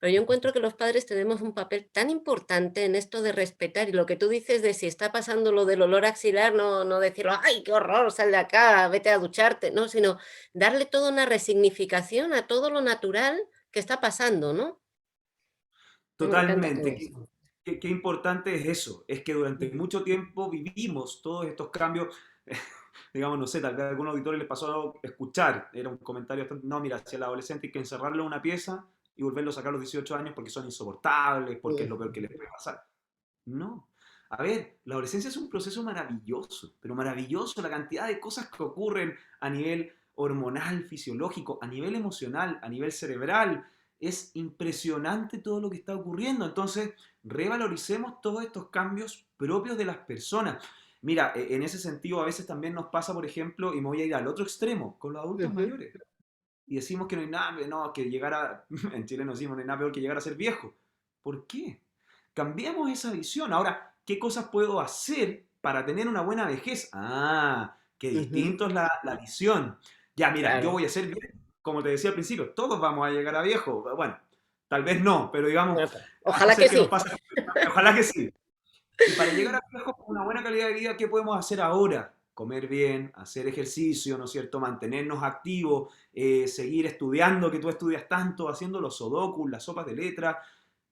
Speaker 1: pero yo encuentro que los padres tenemos un papel tan importante en esto de respetar, y lo que tú dices de si está pasando lo del olor axilar, no decirlo: "Ay, qué horror, sal de acá, vete a ducharte", no, sino darle toda una resignificación a todo lo natural que está pasando, ¿no? Me encanta todo
Speaker 2: totalmente.
Speaker 1: eso.
Speaker 2: qué importante es eso, es que durante mucho tiempo vivimos todos estos cambios, digamos, no sé, tal vez a algunos auditores les pasó a escuchar, era un comentario bastante, no, mira, si al adolescente hay que encerrarlo en una pieza y volverlo a sacar a los 18 años porque son insoportables, porque es lo peor que les puede pasar. No. A ver, la adolescencia es un proceso maravilloso, pero maravilloso, la cantidad de cosas que ocurren a nivel hormonal, fisiológico, a nivel emocional, a nivel cerebral. Es impresionante todo lo que está ocurriendo. Entonces, revaloricemos todos estos cambios propios de las personas. Mira, en ese sentido a veces también nos pasa, por ejemplo, y me voy a ir al otro extremo, con los adultos
Speaker 1: Ujú,
Speaker 2: mayores. Y decimos que no hay nada, no, que llegar a, en Chile nos decimos, no hay nada peor que llegar a ser viejo. ¿Por qué? Cambiemos esa visión. Ahora, ¿qué cosas puedo hacer para tener una buena vejez? Ah, qué
Speaker 1: ujú,
Speaker 2: distinto es la visión. Ya, mira, yo
Speaker 1: claro.
Speaker 2: voy a ser viejo, como te decía al principio, todos vamos a llegar a viejo. Bueno, tal vez no, pero digamos,
Speaker 1: Bueno, pues,
Speaker 2: a no
Speaker 1: ojalá
Speaker 2: ser
Speaker 1: que
Speaker 2: que nos
Speaker 1: sí.
Speaker 2: pase, ojalá que sí. Y para llegar a viejo con una buena calidad de vida, ¿qué podemos hacer ahora? Comer bien, hacer ejercicio, ¿no es cierto? Mantenernos activos, seguir estudiando, que tú estudias tanto, haciendo los sudokus, las sopas de letras,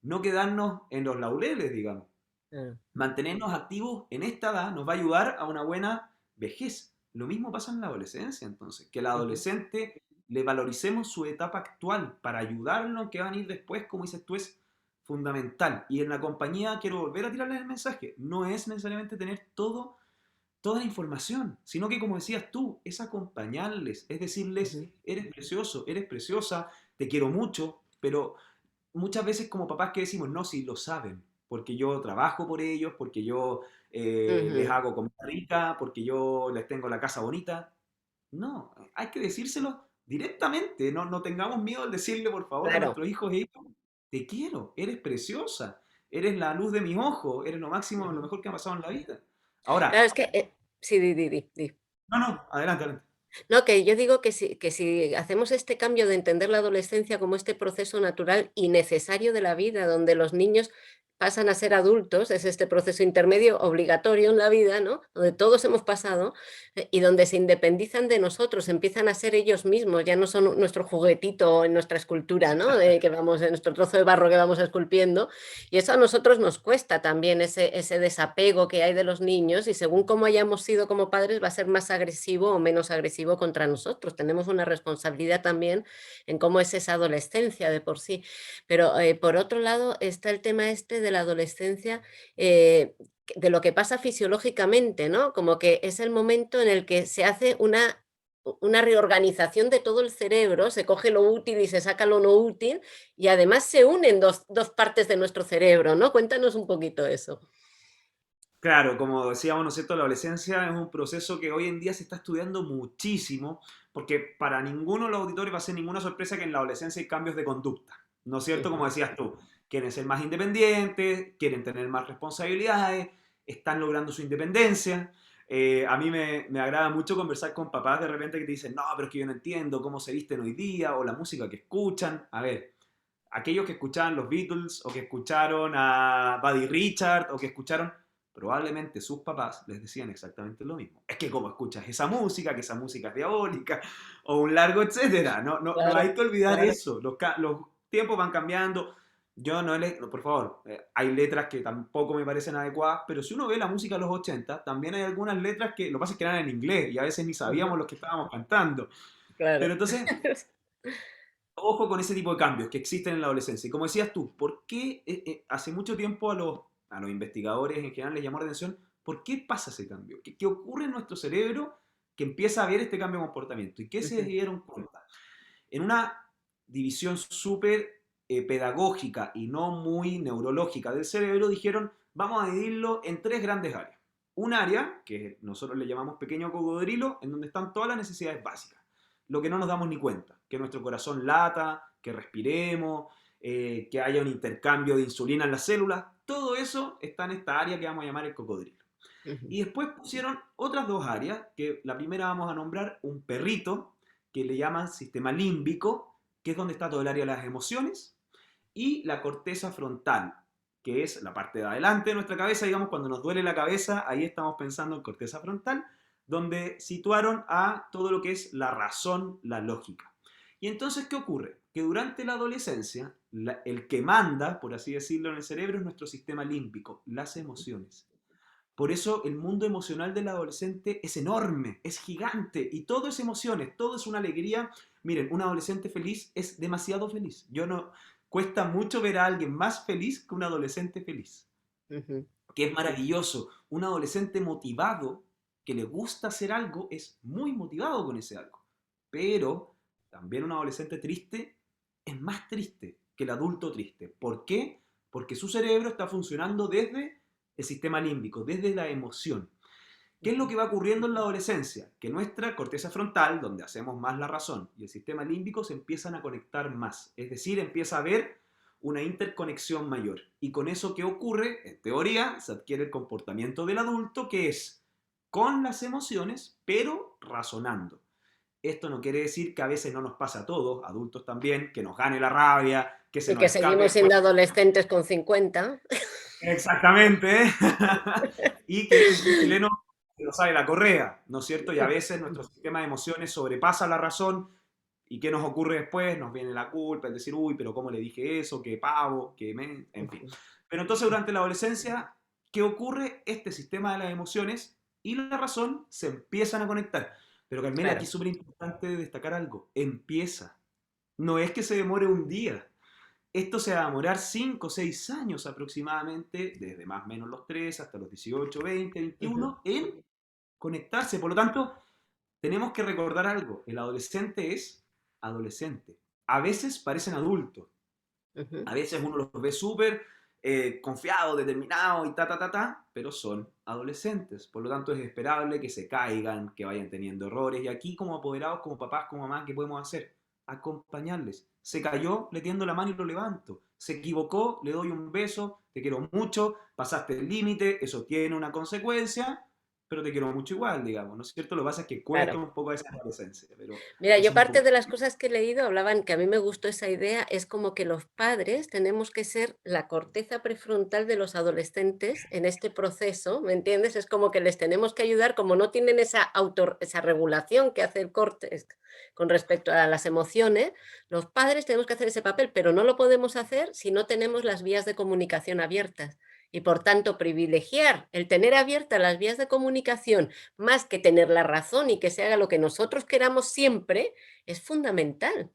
Speaker 2: no quedarnos en los laureles, digamos.
Speaker 1: Ah,
Speaker 2: Mantenernos activos en esta edad nos va a ayudar a una buena vejez. Lo mismo pasa en la adolescencia, entonces, que al
Speaker 1: ujú,
Speaker 2: adolescente le valoricemos su etapa actual para ayudarlo en que va a venir después, como dices tú, es fundamental. Y en la compañía quiero volver a tirarles el mensaje. No es necesariamente tener toda la información, sino que como decías tú, es acompañarles, es decirles,
Speaker 1: ujú,
Speaker 2: eres precioso, eres preciosa, te quiero mucho, pero muchas veces como papás que decimos, no, si lo saben, porque yo trabajo por ellos, porque yo les
Speaker 1: ujú,
Speaker 2: hago comida rica, porque yo les tengo la casa bonita. No, hay que decírselo directamente, no tengamos miedo al decirle por favor a
Speaker 1: claro.
Speaker 2: nuestros hijos e hijas, te quiero, eres preciosa, eres la luz de mis ojos, eres lo máximo, lo
Speaker 1: Ujú.
Speaker 2: mejor que ha pasado en la vida.
Speaker 1: Claro,
Speaker 2: Ahora,
Speaker 1: es que sí, di.
Speaker 2: no, no, adelante, adelante.
Speaker 1: No, que yo digo que si hacemos este cambio de entender la adolescencia como este proceso natural y necesario de la vida, donde los niños pasan a ser adultos, es este proceso intermedio obligatorio en la vida, ¿no? Donde todos hemos pasado, y donde se independizan de nosotros, empiezan a ser ellos mismos, ya no son nuestro juguetito en nuestra escultura, ¿no? Que vamos, en nuestro trozo de barro que vamos esculpiendo, y eso a nosotros nos cuesta también ese desapego que hay de los niños y según cómo hayamos sido como padres va a ser más agresivo o menos agresivo contra nosotros. Tenemos una responsabilidad también en cómo es esa adolescencia de por sí. Pero por otro lado está el tema este de la adolescencia, de lo que pasa fisiológicamente, ¿no? Como que es el momento en el que se hace una reorganización de todo el cerebro, se coge lo útil y se saca lo no útil, y además se unen dos partes de nuestro cerebro, ¿no? Cuéntanos un poquito eso.
Speaker 2: Claro, como decíamos, ¿no es cierto? La adolescencia es un proceso que hoy en día se está estudiando muchísimo, porque para ninguno de los auditores va a ser ninguna sorpresa que en la adolescencia hay cambios de conducta, ¿no es cierto? Como
Speaker 1: Ujú,
Speaker 2: decías tú, quieren ser más independientes, quieren tener más responsabilidades, están logrando su independencia. A mí me agrada mucho conversar con papás de repente que te dicen, no, pero es que yo no entiendo cómo se visten hoy día o la música que escuchan. A ver, aquellos que escuchaban los Beatles o que escucharon a Buddy Richard o que escucharon, probablemente sus papás les decían exactamente lo mismo. Es que como escuchas esa música, que esa música es diabólica, o un largo etcétera. No
Speaker 1: claro.
Speaker 2: hay que olvidar eso. Los tiempos van cambiando. Yo no, por favor, hay letras que tampoco me parecen adecuadas, pero si uno ve la música de los 80, también hay algunas letras que lo que pasa es que eran en inglés y a veces ni sabíamos
Speaker 1: Ujú,
Speaker 2: los que estábamos cantando. Pero
Speaker 1: claro.
Speaker 2: entonces, ojo con ese tipo de cambios que existen en la adolescencia. Y como decías tú, ¿por qué hace mucho tiempo a los investigadores en general les llamó la atención? ¿Por qué pasa ese cambio? ¿Qué ocurre en nuestro cerebro que empieza a ver este cambio de comportamiento? ¿Y qué se
Speaker 1: Ujú,
Speaker 2: dieron cuenta? En una división súper pedagógica y no muy neurológica del cerebro, dijeron, vamos a dividirlo en tres grandes áreas. Un área, que nosotros le llamamos pequeño cocodrilo, en donde están todas las necesidades básicas, lo que no nos damos ni cuenta, que nuestro corazón lata, que respiremos, que haya un intercambio de insulina en las células, todo eso está en esta área que vamos a llamar el cocodrilo.
Speaker 1: ujú,
Speaker 2: Y después pusieron otras dos áreas, que la primera vamos a nombrar un perrito, que le llaman sistema límbico, que es donde está todo el área de las emociones, y la corteza frontal, que es la parte de adelante de nuestra cabeza, digamos, cuando nos duele la cabeza, ahí estamos pensando en corteza frontal, donde situaron a todo lo que es la razón, la lógica. Y entonces, ¿qué ocurre? Que durante la adolescencia, el que manda, por así decirlo, en el cerebro es nuestro sistema límbico, las emociones. Por eso el mundo emocional del adolescente es enorme, es gigante y todo es emociones, todo es una alegría. Miren, un adolescente feliz es demasiado feliz. Yo no cuesta mucho ver a alguien más feliz que un adolescente feliz,
Speaker 1: Ujú.
Speaker 2: que es maravilloso. Un adolescente motivado que le gusta hacer algo es muy motivado con ese algo. Pero también un adolescente triste es más triste que el adulto triste. ¿Por qué? Porque su cerebro está funcionando desde el sistema límbico, desde la emoción. ¿Qué es lo que va ocurriendo en la adolescencia? Que nuestra corteza frontal, donde hacemos más la razón, y el sistema límbico se empiezan a conectar más. Es decir, empieza a haber una interconexión mayor. Y con eso, ¿qué ocurre? En teoría, se adquiere el comportamiento del adulto, que es con las emociones, pero razonando. Esto no quiere decir que a veces no nos pasa a todos, adultos también, que nos gane la rabia, que se
Speaker 1: Y
Speaker 2: nos
Speaker 1: que
Speaker 2: escape
Speaker 1: seguimos
Speaker 2: después.
Speaker 1: siendo adolescentes con 50.
Speaker 2: Exactamente. Y que es un chileno que no sabe la correa, ¿no es cierto? Y a veces nuestro sistema de emociones sobrepasa la razón. ¿Y qué nos ocurre después? Nos viene la culpa, el decir, uy, pero ¿cómo le dije eso? ¿Qué pavo? ¿Qué men? En fin. Pero entonces durante la adolescencia, ¿qué ocurre? Este sistema de las emociones y la razón se empiezan a conectar. Pero Carmela, aquí
Speaker 1: Claro,
Speaker 2: es súper importante destacar algo. Empieza. No es que se demore un día. Esto se va a demorar 5 o 6 años aproximadamente, desde más o menos los 3 hasta los 18, 20,
Speaker 1: ujú,
Speaker 2: 21, en conectarse. Por lo tanto, tenemos que recordar algo. El adolescente es adolescente. A veces parecen adultos.
Speaker 1: ujú.
Speaker 2: A veces uno los ve súper confiados, determinados y pero son adolescentes. Por lo tanto, es esperable que se caigan, que vayan teniendo errores. Y aquí, como apoderados, como papás, como mamás, ¿qué podemos hacer? Acompañarles. Se cayó, le tiendo la mano y lo levanto. Se equivocó, le doy un beso, te quiero mucho, pasaste el límite, eso tiene una consecuencia, pero te quiero mucho igual, digamos, ¿no es cierto? Lo que pasa es que cuesta
Speaker 1: Claro.
Speaker 2: un poco esa adolescencia, pero
Speaker 1: Mira,
Speaker 2: eso
Speaker 1: yo
Speaker 2: es un
Speaker 1: parte
Speaker 2: poco...
Speaker 1: de las cosas que he leído hablaban, que a mí me gustó esa idea, es como que los padres tenemos que ser la corteza prefrontal de los adolescentes en este proceso, ¿me entiendes? Es como que les tenemos que ayudar, como no tienen esa regulación que hace el córtex con respecto a las emociones, los padres tenemos que hacer ese papel, pero no lo podemos hacer si no tenemos las vías de comunicación abiertas. Y por tanto, privilegiar el tener abiertas las vías de comunicación más que tener la razón y que se haga lo que nosotros queramos siempre, es fundamental.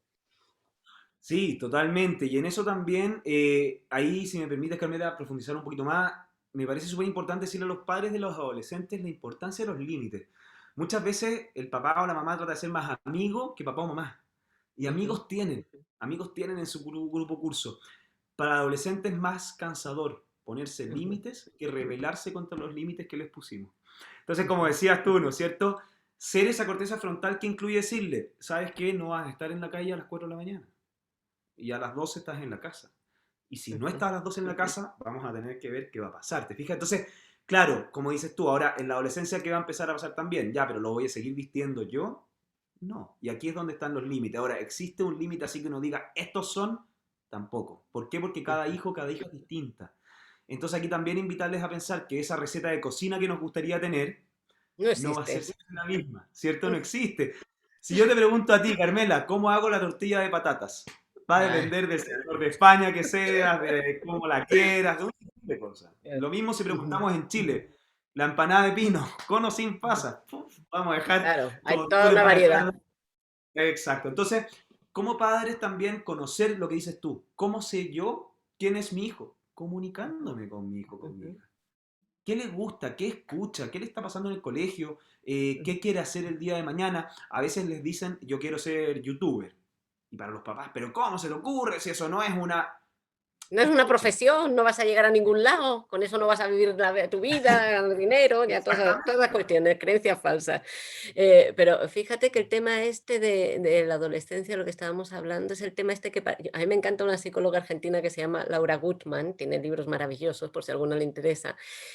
Speaker 2: Sí, totalmente. Y en eso también, ahí, si me permites, Carmela, profundizar un poquito más, me parece súper importante decirle a los padres de los adolescentes la importancia de los límites. Muchas veces el papá o la mamá trata de ser más amigo que papá o mamá. Y
Speaker 1: Ujú,
Speaker 2: amigos tienen en su grupo curso. Para adolescentes es más cansador ponerse
Speaker 1: ujú,
Speaker 2: límites que rebelarse contra los límites que les pusimos. Entonces, como
Speaker 1: ujú,
Speaker 2: decías tú, ¿no es cierto? Ser esa corteza frontal que incluye decirle, ¿sabes qué? No vas a estar en la calle a las 4 de la mañana y a las 12 estás en la casa. Y si no
Speaker 1: ujú.
Speaker 2: estás a las 12 en la casa, vamos a tener que ver qué va a pasar. ¿Te fijas? Entonces, claro, como dices tú, ahora en la adolescencia, ¿qué va a empezar a pasar también? Ya, pero lo voy a seguir vistiendo yo. No. Y aquí es donde están los límites. Ahora, ¿existe un límite así que uno diga, estos son? Tampoco. ¿Por qué? Porque cada hija es distinta. Entonces aquí también invitarles a pensar que esa receta de cocina que nos gustaría tener
Speaker 1: No
Speaker 2: no va a ser
Speaker 1: existe.
Speaker 2: siempre la misma, ¿cierto? No existe. Si yo te pregunto a ti, Carmela, ¿cómo hago la tortilla de patatas? Va a
Speaker 1: Ah,
Speaker 2: depender del sector de España que seas, de cómo la quieras, de un montón de cosas.
Speaker 1: eh,
Speaker 2: Lo mismo si
Speaker 1: ujú.
Speaker 2: preguntamos en Chile, la empanada de pino, con o sin pasas. Puf, vamos a dejar
Speaker 1: Claro, hay
Speaker 2: como tú
Speaker 1: toda
Speaker 2: les
Speaker 1: una
Speaker 2: vas a
Speaker 1: variedad.
Speaker 2: dejar. Exacto. Entonces, como padres también conocer lo que dices tú. ¿Cómo sé yo quién es mi hijo?
Speaker 1: Ujú,
Speaker 2: Comunicándome con mi hijo, con mi
Speaker 1: ujú,
Speaker 2: hija. ¿Qué le gusta? ¿Qué escucha? ¿Qué le está pasando en el colegio?
Speaker 1: ujú.
Speaker 2: ¿Qué quiere hacer el día de mañana? A veces les dicen, yo quiero ser youtuber. Y para los papás, ¿pero cómo se le ocurre si eso no es una...
Speaker 1: No es una
Speaker 2: Escuchen.
Speaker 1: profesión, no vas a llegar a ningún lado, con eso no vas a vivir tu vida, ganar dinero, ya todas las
Speaker 2: Exactamente.
Speaker 1: cuestiones, creencias falsas. Pero fíjate que el tema este de la adolescencia, lo que estábamos hablando, es el tema este que a mí me encanta una psicóloga argentina que se llama Laura Gutman, tiene libros maravillosos por si a alguno le interesa,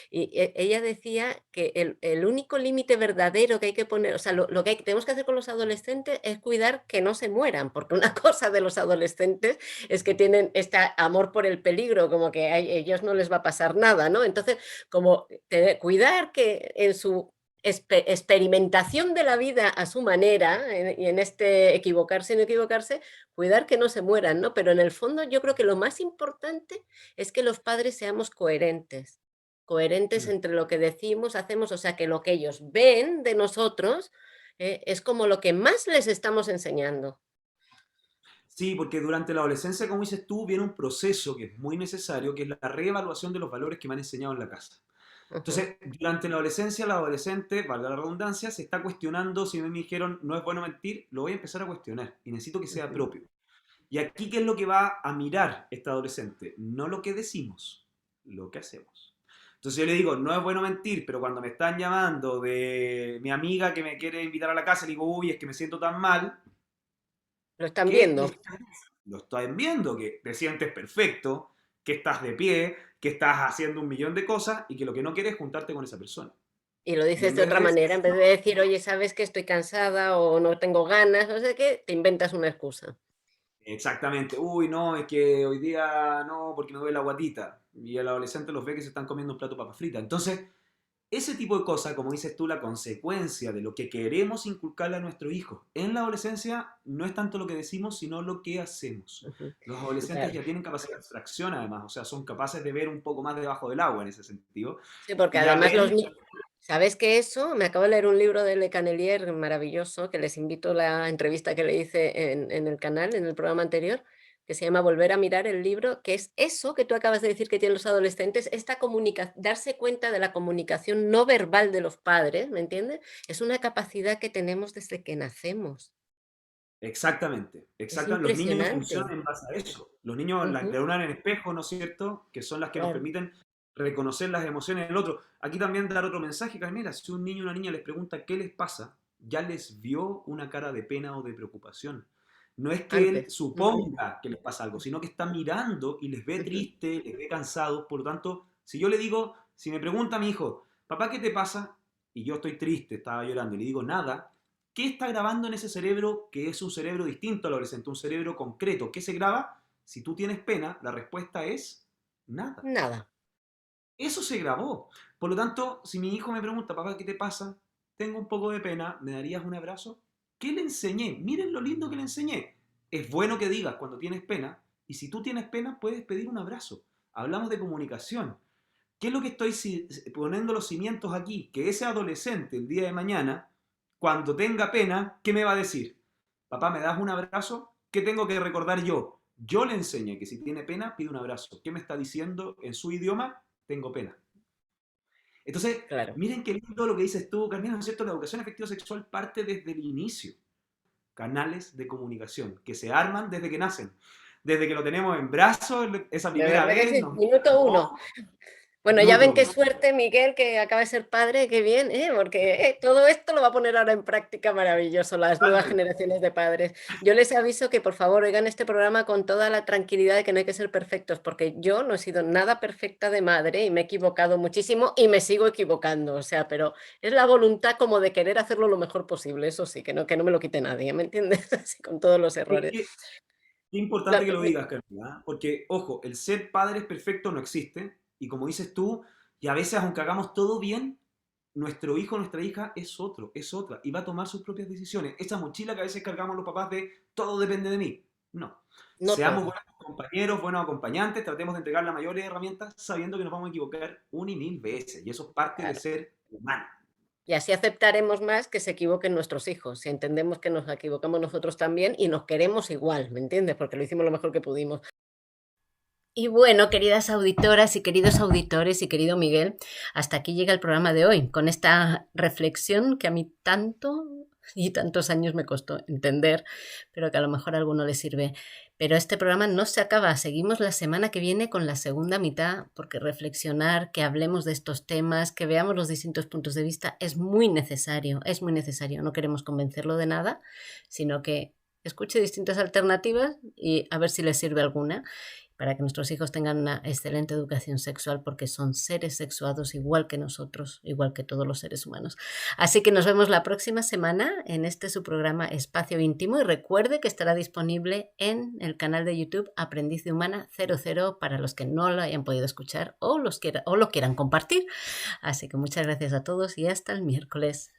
Speaker 1: y ella decía que el único límite verdadero que hay que poner, o sea, lo que tenemos que hacer con los adolescentes es cuidar que no se mueran, porque una cosa de los adolescentes es que tienen este amor por el peligro, como que a ellos no les va a pasar nada, ¿no? Entonces, como cuidar que en su experimentación de la vida a su manera, y en este equivocarse y no equivocarse, cuidar que no se mueran, ¿no? Pero en el fondo yo creo que lo más importante es que los padres seamos coherentes
Speaker 2: Mm.
Speaker 1: entre lo que decimos, hacemos, o sea, que lo que ellos ven de nosotros es como lo que más les estamos enseñando.
Speaker 2: Sí, porque durante la adolescencia, como dices tú, viene un proceso que es muy necesario, que es la reevaluación de los valores que me han enseñado en la casa.
Speaker 1: Ujú,
Speaker 2: Entonces, durante la adolescencia, la adolescente, valga la redundancia, se está cuestionando, si me dijeron no es bueno mentir, lo voy a empezar a cuestionar y necesito que sea
Speaker 1: ujú.
Speaker 2: propio. Y aquí, ¿qué es lo que va a mirar esta adolescente? No lo que decimos, lo que hacemos. Entonces yo le digo, no es bueno mentir, pero cuando me están llamando de mi amiga que me quiere invitar a la casa, le digo, uy, es que me siento tan mal,
Speaker 1: Lo están
Speaker 2: ¿qué
Speaker 1: viendo.
Speaker 2: lo están viendo? Que te sientes perfecto, que estás de pie, que estás haciendo un millón de cosas y que lo que no quieres es juntarte con esa persona.
Speaker 1: Y lo
Speaker 2: Y
Speaker 1: dices
Speaker 2: en
Speaker 1: de
Speaker 2: vez de
Speaker 1: otra
Speaker 2: decir,
Speaker 1: manera, en vez de decir, oye, sabes que estoy cansada o no tengo ganas, no sé qué, te inventas una excusa.
Speaker 2: exactamente, uy, no, es que hoy día no, porque me duele la guatita. Y el adolescente los ve que se están comiendo un plato de papas fritas. Entonces, ese tipo de cosas, como dices tú, la consecuencia de lo que queremos inculcarle a nuestros hijos en la adolescencia no es tanto lo que decimos, sino lo que hacemos.
Speaker 1: Ujú.
Speaker 2: Los adolescentes
Speaker 1: Claro.
Speaker 2: ya tienen capacidad de abstracción además, o sea, son capaces de ver un poco más debajo del agua en ese sentido.
Speaker 1: Sí, porque
Speaker 2: Y ya
Speaker 1: además
Speaker 2: ven,
Speaker 1: ¿sabes que eso? Me acabo de leer un libro de Le Cannelier maravilloso, que les invito a la entrevista que le hice en el canal, en el programa anterior, que se llama Volver a mirar el libro, que es eso que tú acabas de decir que tienen los adolescentes, esta darse cuenta de la comunicación no verbal de los padres, ¿me entiendes? Es una capacidad que tenemos desde que nacemos.
Speaker 2: exactamente,
Speaker 1: Es
Speaker 2: exactamente. Los niños funcionan
Speaker 1: impresionante.
Speaker 2: en base a eso. Los niños, las
Speaker 1: Ujú,
Speaker 2: neuronas en el espejo, ¿no es cierto? Que son las que nos
Speaker 1: claro.
Speaker 2: permiten reconocer las emociones del otro. Aquí también dar otro mensaje, Carmela. Si un niño o una niña les pregunta qué les pasa, ya les vio una cara de pena o de preocupación. No es que él
Speaker 1: Antes. Ujú,
Speaker 2: suponga que les pasa algo, sino que está mirando y les ve
Speaker 1: ujú.
Speaker 2: triste, les ve cansados. Por lo tanto, si yo le digo, si me pregunta a mi hijo, papá, ¿qué te pasa? Y yo estoy triste, estaba llorando, y le digo nada, ¿qué está grabando en ese cerebro que es un cerebro distinto al adolescente, un cerebro concreto? ¿Qué se graba? Si tú tienes pena, la respuesta es nada.
Speaker 1: Nada.
Speaker 2: Eso se grabó. Por lo tanto, si mi hijo me pregunta, papá, ¿qué te pasa? Tengo un poco de pena, ¿me darías un abrazo? ¿Qué le enseñé? Miren lo lindo que le enseñé. Es bueno que digas cuando tienes pena, y si tú tienes pena, puedes pedir un abrazo. Hablamos de comunicación. ¿Qué es lo que estoy poniendo los cimientos aquí? Que ese adolescente el día de mañana, cuando tenga pena, ¿qué me va a decir? Papá, ¿me das un abrazo? ¿Qué tengo que recordar yo? Yo le enseñé que si tiene pena, pide un abrazo. ¿Qué me está diciendo en su idioma? Tengo pena. Entonces,
Speaker 1: Claro.
Speaker 2: miren qué lindo lo que dices tú, Carmina, ¿no es cierto? La educación afectivo sexual parte desde el inicio. Canales de comunicación que se arman desde que nacen. Desde que lo tenemos en brazos, esa
Speaker 1: De
Speaker 2: primera
Speaker 1: verdad que
Speaker 2: vez,
Speaker 1: sí.
Speaker 2: nos
Speaker 1: Minuto uno.
Speaker 2: oh,
Speaker 1: Bueno, ya
Speaker 2: minuto
Speaker 1: ven qué
Speaker 2: uno.
Speaker 1: suerte, Miguel, que acaba de ser padre, qué bien, ¿eh? Porque todo esto lo va a poner ahora en práctica maravilloso, las nuevas
Speaker 2: Totalmente.
Speaker 1: generaciones de padres. Yo les aviso que por favor oigan este programa con toda la tranquilidad de que no hay que ser perfectos, porque yo no he sido nada perfecta de madre y me he equivocado muchísimo y me sigo equivocando, o sea, pero es la voluntad como de querer hacerlo lo mejor posible, eso sí, que no me lo quite nadie, ¿me entiendes? Así con todos los
Speaker 2: Es
Speaker 1: errores.
Speaker 2: que qué importante
Speaker 1: Lo-
Speaker 2: que lo digas, Carolina, porque, ojo, el ser padres perfecto no existe, y como dices tú, y a veces, aunque hagamos todo bien, nuestro hijo, nuestra hija es otro, es otra, y va a tomar sus propias decisiones. Esa mochila que a veces cargamos los papás de todo depende de mí. No.
Speaker 1: no
Speaker 2: Seamos
Speaker 1: todo.
Speaker 2: buenos compañeros, buenos acompañantes, tratemos de entregar las mayores herramientas sabiendo que nos vamos a equivocar una y mil veces, y eso es parte de
Speaker 1: Claro.
Speaker 2: ser humano.
Speaker 1: Y así aceptaremos más que se equivoquen nuestros hijos, si entendemos que nos equivocamos nosotros también y nos queremos igual, ¿me entiendes? Porque lo hicimos lo mejor que pudimos. Y bueno, queridas auditoras y queridos auditores y querido Miguel, hasta aquí llega el programa de hoy, con esta reflexión que a mí tanto y tantos años me costó entender, pero que a lo mejor a alguno le sirve. Pero este programa no se acaba, seguimos la semana que viene con la segunda mitad, porque reflexionar, que hablemos de estos temas, que veamos los distintos puntos de vista es muy necesario, es muy necesario. No queremos convencerlo de nada, sino que escuche distintas alternativas y a ver si le sirve alguna. para que nuestros hijos tengan una excelente educación sexual, porque son seres sexuados igual que nosotros, igual que todos los seres humanos. Así que nos vemos la próxima semana en su programa Espacio Íntimo, y recuerde que estará disponible en el canal de YouTube Aprendiz de Humana 00 para los que no lo hayan podido escuchar o lo quieran compartir. Así que muchas gracias a todos y hasta el miércoles.